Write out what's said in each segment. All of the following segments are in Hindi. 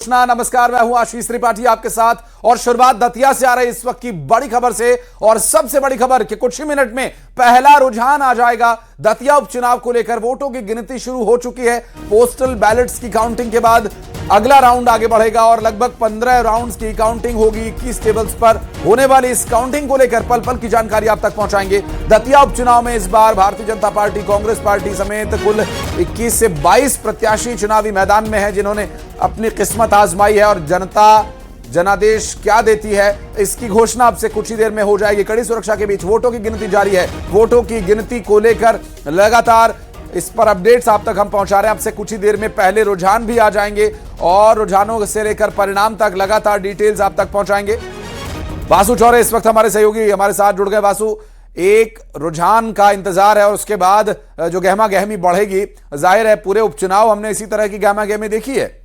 नमस्कार, मैं हूं आशीष त्रिपाठी आपके साथ और शुरुआत दतिया से आ रही इस वक्त की बड़ी खबर से। और सबसे बड़ी खबर कि कुछ ही मिनट में पहला रुझान आ जाएगा। दतिया उपचुनाव को लेकर वोटों की गिनती शुरू हो चुकी है। पोस्टल बैलेट्स की काउंटिंग के बाद अगला राउंड आगे बढ़ेगा और लगभग 15 राउंड्स की काउंटिंग होगी 21 टेबल्स पर। होने वाली इस काउंटिंग को लेकर पल पल की जानकारी आप तक पहुंचाएंगे। दतिया उपचुनाव में इस बार भारतीय जनता पार्टी, कांग्रेस पार्टी समेत कुल 21 से 22 प्रत्याशी चुनावी मैदान में हैं, जिन्होंने अपनी किस्मत आजमाई है और जनता जनादेश क्या देती है इसकी घोषणा आपसे कुछ ही देर में हो जाएगी। कड़ी सुरक्षा के बीच वोटों की गिनती जारी है। वोटों की गिनती को लेकर लगातार इस पर अपडेट्स आप तक हम पहुंचा रहे हैं। आपसे कुछ ही देर में पहले रुझान भी आ जाएंगे और रुझानों से लेकर परिणाम तक लगातार डिटेल्स आप तक पहुंचाएंगे। वासु चौरे इस वक्त हमारे सहयोगी हमारे साथ जुड़ गए। वासु, एक रुझान का इंतजार है और उसके बाद जो गहमा गहमी बढ़ेगी, जाहिर है पूरे उपचुनाव हमने इसी तरह की गहमा गहमी देखी है।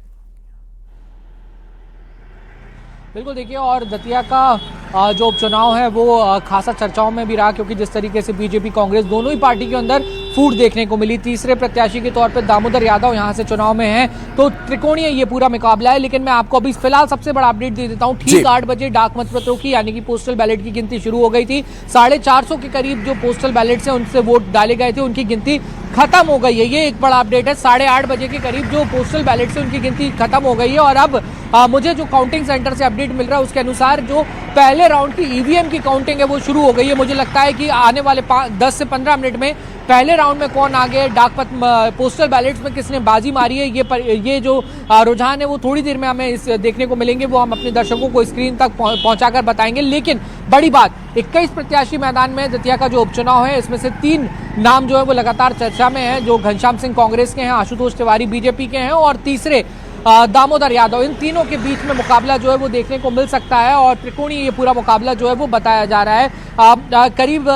बिल्कुल, देखिए, और दतिया का जो उपचुनाव है वो खासा चर्चाओं में भी रहा, क्योंकि जिस तरीके से बीजेपी कांग्रेस दोनों ही पार्टी के अंदर फूट देखने को मिली। तीसरे प्रत्याशी के तौर पर दामोदर यादव यहां से चुनाव में हैं, तो त्रिकोणीय ये पूरा मुकाबला है। लेकिन मैं आपको अभी फिलहाल सबसे बड़ा अपडेट दे देता हूं। ठीक 8 बजे डाक मतपत्रों की यानी कि पोस्टल बैलेट की गिनती शुरू हो गई थी। 450 के करीब जो पोस्टल बैलेट है उनसे वोट डाले गए थे, उनकी गिनती खत्म हो गई है। ये एक बड़ा अपडेट है। 8:30 बजे के करीब जो पोस्टल बैलेट से उनकी गिनती खत्म हो गई है और अब मुझे जो काउंटिंग सेंटर से अपडेट मिल रहा है उसके अनुसार जो पहले राउंड की ईवीएम की काउंटिंग है वो शुरू हो गई है। मुझे लगता है कि आने वाले 10 से 15 मिनट में पहले राउंड में कौन आगे पोस्टल बैलेट्स में किसने बाजी मारी है, ये जो रुझान है वो थोड़ी देर में हमें इस देखने को मिलेंगे। वो हम अपने दर्शकों को स्क्रीन तक पहुंचाकर बताएंगे। लेकिन बड़ी बात, 21 प्रत्याशी मैदान में दतिया का जो उपचुनाव है, इसमें से 3 नाम जो है वो लगातार चर्चा में है। जो घनश्याम सिंह कांग्रेस के हैं, आशुतोष तिवारी बीजेपी के हैं और तीसरे दामोदर यादव। इन तीनों के बीच में मुकाबला जो है वो देखने को मिल सकता है और त्रिकोणीय ये पूरा मुकाबला जो है वो बताया जा रहा है। करीब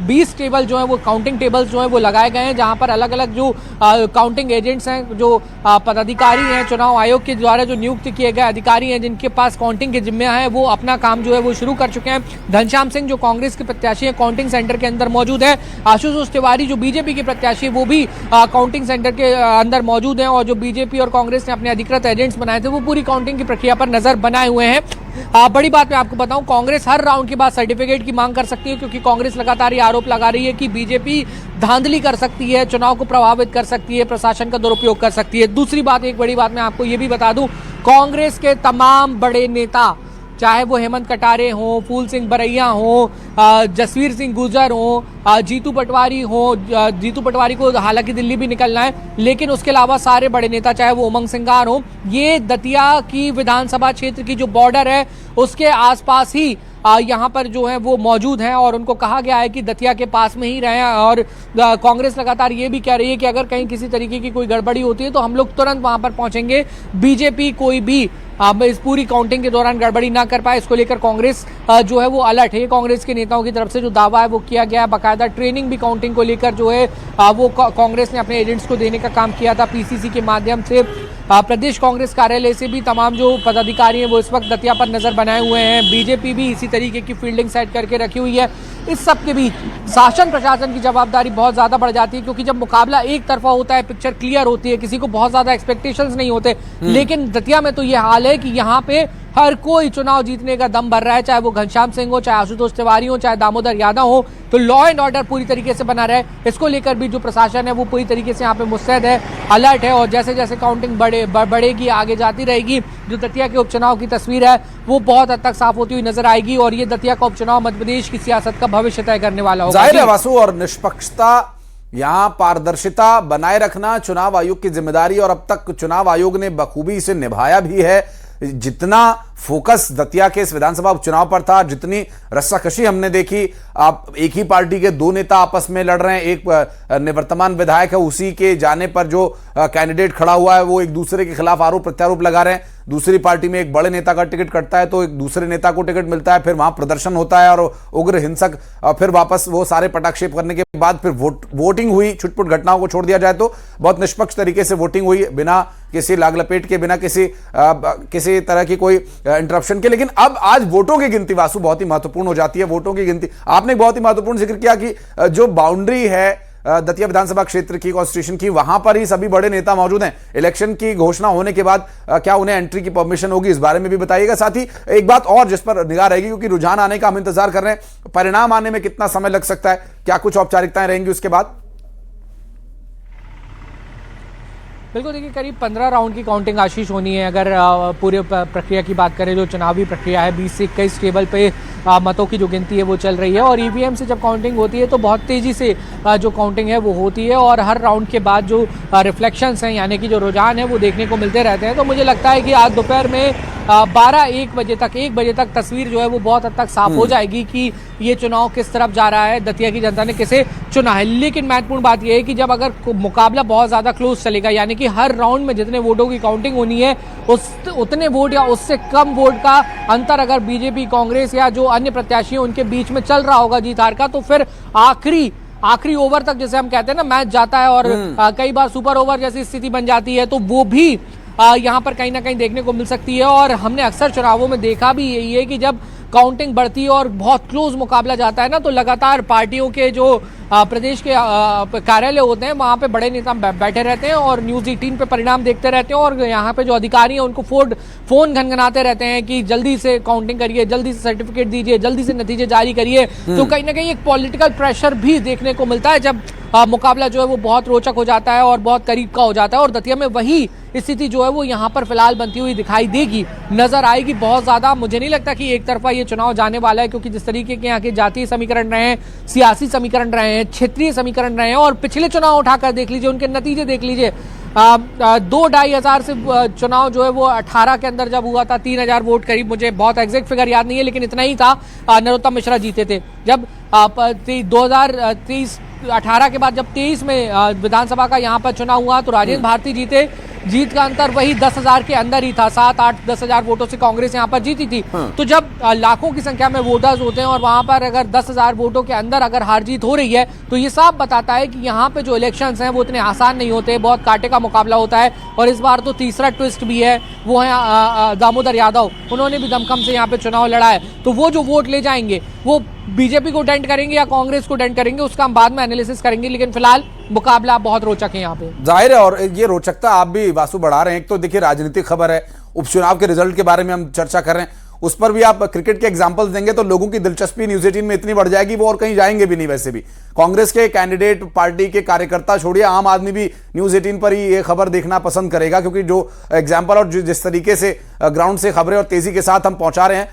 20 टेबल जो है वो काउंटिंग टेबल्स जो है वो लगाए गए हैं, जहां पर अलग अलग जो काउंटिंग एजेंट्स हैं, जो पदाधिकारी हैं, चुनाव आयोग के द्वारा जो नियुक्त किए गए अधिकारी हैं, जिनके पास काउंटिंग के जिम्मे हैं, वो अपना काम जो है वो शुरू कर चुके हैं। घनश्याम सिंह जो कांग्रेस के प्रत्याशी है काउंटिंग सेंटर के अंदर मौजूद है। आशुतोष तिवारी जो बीजेपी के प्रत्याशी है वो भी काउंटिंग सेंटर के अंदर मौजूद है और जो बीजेपी और कांग्रेस ने अपने अधिकृत एजेंट्स बनाए थे वो पूरी काउंटिंग की प्रक्रिया पर नजर बनाए हुए हैं। बड़ी बात मैं आपको बताऊं, कांग्रेस हर राउंड के बाद सर्टिफिकेट की मांग कर सकती है, क्योंकि कांग्रेस लगातार ये आरोप लगा रही है कि बीजेपी धांधली कर सकती है, चुनाव को प्रभावित कर सकती है, प्रशासन का दुरुपयोग कर सकती है। दूसरी बात, एक बड़ी बात मैं आपको ये भी बता दूं, कांग्रेस के तमाम बड़े नेता, चाहे वो हेमंत कटारे हो, फूल सिंह बरैया हो, जसवीर सिंह गुर्जर हो, जीतू पटवारी हो, जीतू पटवारी को हालांकि दिल्ली भी निकलना है, लेकिन उसके अलावा सारे बड़े नेता, चाहे वो उमंग सिंगार हो, ये दतिया की विधानसभा क्षेत्र की जो बॉर्डर है उसके आसपास ही यहाँ पर जो है वो मौजूद हैं और उनको कहा गया है कि दतिया के पास में ही रहें। और कांग्रेस लगातार ये भी कह रही है कि अगर कहीं किसी तरीके की कोई गड़बड़ी होती है तो हम लोग तुरंत वहां पर पहुंचेंगे। बीजेपी कोई भी इस पूरी काउंटिंग के दौरान गड़बड़ी ना कर पाए, इसको लेकर कांग्रेस जो है वो अलर्ट है। कांग्रेस के नेताओं की तरफ से जो दावा है वो किया गया है। बाकायदा ट्रेनिंग भी काउंटिंग को लेकर जो है वो कांग्रेस ने अपने एजेंट्स को देने का काम किया था पीसीसी के माध्यम से। प्रदेश कांग्रेस कार्यालय से भी तमाम जो पदाधिकारी हैं वो इस वक्त दतिया पर नजर बनाए हुए हैं। बीजेपी भी इसी तरीके की फील्डिंग सेट करके रखी हुई है। इस सब के बीच शासन प्रशासन की जवाबदारी बहुत ज्यादा बढ़ जाती है, क्योंकि जब मुकाबला एक तरफा होता है, पिक्चर क्लियर होती है, किसी को बहुत ज्यादा एक्सपेक्टेशंस नहीं होते। लेकिन दतिया में तो ये हाल है कि यहाँ पे हर कोई चुनाव जीतने का दम भर रहा है, चाहे वो घनश्याम सिंह हो, चाहे आशुतोष तिवारी हो, चाहे दामोदर यादव हो। तो लॉ एंड ऑर्डर पूरी तरीके से बना रहे, इसको लेकर भी जो प्रशासन है वो पूरी तरीके से यहाँ पे मुस्तैद है, अलर्ट है। और जैसे जैसे काउंटिंग बढ़ेगी, आगे जाती रहेगी, जो दतिया के उपचुनाव की तस्वीर है वो बहुत हद तक साफ होती हुई नजर आएगी और ये दतिया का उपचुनाव मध्य प्रदेश की सियासत का भविष्य तय करने वाला होगा। जाहिर है वासु, और निष्पक्षता, यहां पारदर्शिता बनाए रखना चुनाव आयोग की जिम्मेदारी और अब तक चुनाव आयोग ने बखूबी इसे निभाया भी है। जितना फोकस दतिया के इस विधानसभा उपचुनाव पर था, जितनी रस्साकशी हमने देखी, आप एक ही पार्टी के 2 नेता आपस में लड़ रहे हैं, एक निवर्तमान विधायक है, उसी के जाने पर जो कैंडिडेट खड़ा हुआ है वो एक दूसरे के खिलाफ आरोप प्रत्यारोप लगा रहे हैं। दूसरी पार्टी में एक बड़े नेता का टिकट कटता है तो एक दूसरे नेता को टिकट मिलता है, फिर वहां प्रदर्शन होता है और उग्र हिंसक, फिर वापस वो सारे पटाक्षेप करने के बाद फिर वोटिंग हुई। छुटपुट घटनाओं को छोड़ दिया जाए तो बहुत निष्पक्ष तरीके से वोटिंग हुई, बिना किसी लाग लपेट के, बिना किसी तरह की कोई इंटरप्शन के। लेकिन अब आज वोटों की गिनती वासु बहुत ही महत्वपूर्ण हो जाती है। वोटों की गिनती, आपने बहुत ही महत्वपूर्ण जिक्र किया कि जो बाउंड्री है दतिया विधानसभा क्षेत्र की, कॉन्स्टिट्यूशन की, वहां पर ही सभी बड़े नेता मौजूद हैं। इलेक्शन की घोषणा होने के बाद क्या उन्हें एंट्री की परमिशन होगी, इस बारे में भी बताइएगा। साथ ही एक बात और जिस पर निगाह रहेगी, क्योंकि रुझान आने का हम इंतजार कर रहे हैं, परिणाम आने में कितना समय लग सकता है, क्या कुछ औपचारिकताएं रहेंगी उसके बाद? बिल्कुल, देखिए करीब 15 राउंड की काउंटिंग आशीष होनी है। अगर पूरे प्रक्रिया की बात करें, जो चुनावी प्रक्रिया है, 20 से 21 टेबल पे मतों की जो गिनती है वो चल रही है, और ईवीएम से जब काउंटिंग होती है तो बहुत तेज़ी से जो काउंटिंग है वो होती है, और हर राउंड के बाद जो रिफ्लेक्शंस हैं, यानी कि जो रुझान है वो देखने को मिलते रहते हैं। तो मुझे लगता है कि आज दोपहर में 1 बजे तक तस्वीर जो है वो बहुत हद तक साफ हो जाएगी कि ये चुनाव किस तरफ जा रहा है, दतिया की जनता ने किसे चुना है। लेकिन महत्वपूर्ण बात यह है कि जब अगर मुकाबला बहुत ज़्यादा क्लोज चलेगा, यानी कि हर राउंड में जितने वोटों की काउंटिंग होनी है उतने वोट या उससे कम वोट का अंतर अगर बीजेपी, कांग्रेस या जो अन्य प्रत्याशी हैं उनके बीच में चल रहा होगा जीत हार का, तो फिर आखिरी ओवर तक, जैसे हम कहते हैं ना, मैच जाता है, और कई बार सुपर ओवर जैसी स्थिति बन जाती है, तो वो भी यहाँ पर कहीं ना कहीं देखने को मिल सकती है। और हमने अक्सर चुनावों में देखा भी यही है कि जब काउंटिंग बढ़ती है और बहुत क्लोज मुकाबला जाता है ना, तो लगातार पार्टियों के जो प्रदेश के कार्यालय होते हैं वहाँ पे बड़े नेता बैठे रहते हैं और न्यूज़ 18 पे परिणाम देखते रहते हैं, और यहाँ पे जो अधिकारी हैं उनको फोन घनघनाते रहते हैं कि जल्दी से काउंटिंग करिए, जल्दी से सर्टिफिकेट दीजिए, जल्दी से नतीजे जारी करिए। तो कहीं ना कहीं एक पॉलिटिकल प्रेशर भी देखने को मिलता है जब मुकाबला जो है वो बहुत रोचक हो जाता है और बहुत करीब का हो जाता है। और दतिया में वही स्थिति जो है वो यहाँ पर फिलहाल बनती हुई दिखाई देगी, नजर आएगी बहुत ज्यादा। मुझे नहीं लगता कि एक तरफा ये चुनाव जाने वाला है, क्योंकि जिस तरीके के यहाँ के जातीय समीकरण रहे हैं, सियासी समीकरण रहे हैं, क्षेत्रीय समीकरण रहे हैं, और पिछले चुनाव उठाकर देख लीजिए, उनके नतीजे देख लीजिए। 2-2.5 हजार से चुनाव जो है वो 18 के अंदर जब हुआ था, 3000 वोट करीब, मुझे बहुत एग्जैक्ट फिगर याद नहीं है, लेकिन इतना ही था। नरोत्तम मिश्रा जीते थे। जब 2018 के बाद जब 23 में विधानसभा का यहाँ पर चुनाव हुआ तो राजेंद्र भारती जीते। जीत का अंतर वही 10,000 के अंदर ही था, 7-8-10 हजार वोटों से कांग्रेस यहाँ पर जीती थी। तो जब लाखों की संख्या में वोटर्स होते हैं और वहां पर अगर 10,000 वोटों के अंदर अगर हार जीत हो रही है, तो ये साफ बताता है कि यहाँ पे जो इलेक्शंस हैं वो इतने आसान नहीं होते, बहुत कांटे का मुकाबला होता है। और इस बार तो तीसरा ट्विस्ट भी है, वो है दामोदर यादव, उन्होंने भी दमखम से यहाँ पे चुनाव लड़ा है। तो वो जो वोट ले जाएंगे वो बीजेपी को डेंट करेंगे या कांग्रेस को डेंट करेंगे, उसका हम बाद में एनालिसिस करेंगे, लेकिन फिलहाल मुकाबला बहुत रोचक है यहाँ पे। जाहिर है, और ये रोचकता आप भी वासु बढ़ा रहे हैं। एक तो देखिए राजनीतिक खबर है, उपचुनाव के रिजल्ट के बारे में हम चर्चा कर रहे हैं, उस पर भी आप क्रिकेट के एग्जांपल्स देंगे तो लोगों की दिलचस्पी न्यूज़ 18 में इतनी बढ़ जाएगी, वो और कहीं जाएंगे भी नहीं। वैसे भी कांग्रेस के कैंडिडेट, पार्टी के कार्यकर्ता छोड़िए, आम आदमी भी न्यूज़ 18 पर ही ये खबर देखना पसंद करेगा, क्योंकि जो एग्जाम्पल और जिस तरीके से ग्राउंड से खबरें और तेजी के साथ हम पहुंचा रहे हैं,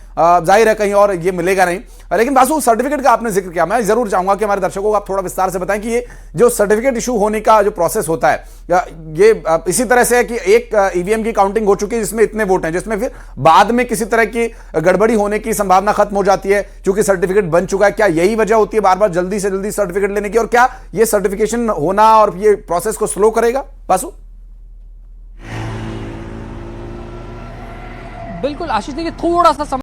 जाहिर है कहीं और ये मिलेगा नहीं। लेकिन वासु, सर्टिफिकेट का आपने जिक्र किया, मैं जरूर चाहूंगा कि हमारे दर्शकों को आप थोड़ा विस्तार से बताएं कि ये जो सर्टिफिकेट इशू होने का जो प्रोसेस होता है, ये इसी तरह से है कि एक ईवीएम की काउंटिंग हो चुकी है जिसमें इतने वोट हैं, जिसमें फिर बाद में किसी तरह की गड़बड़ी होने की संभावना खत्म हो जाती है क्योंकि सर्टिफिकेट बन चुका है। क्या यही वजह होती है बार बार जल्दी से जल्दी सर्टिफिकेट लेने की, और क्या ये सर्टिफिकेशन होना और ये प्रोसेस को स्लो करेगा वासु? बिल्कुल आशीष, देखिए थोड़ा सा